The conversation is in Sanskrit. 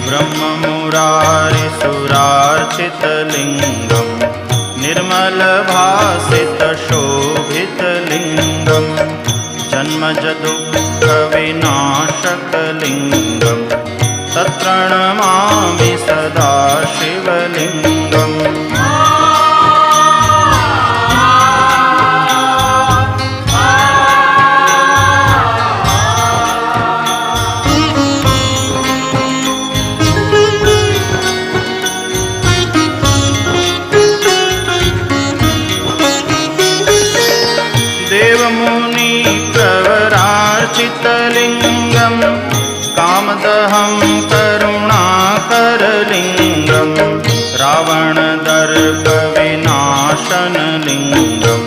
ब्रह्ममुरारिसुरार्चितलिङ्गं निर्मलभासितशोभितलिङ्गं जन्मजदुःखविनाशकलिङ्गं तत्प्रणमामि सदा शिवलिङ्गम्। देवमुनिप्रवरार्चितलिङ्गं कामदहं करुणाकरलिङ्गं रावणदर्पविनाशनलिङ्गं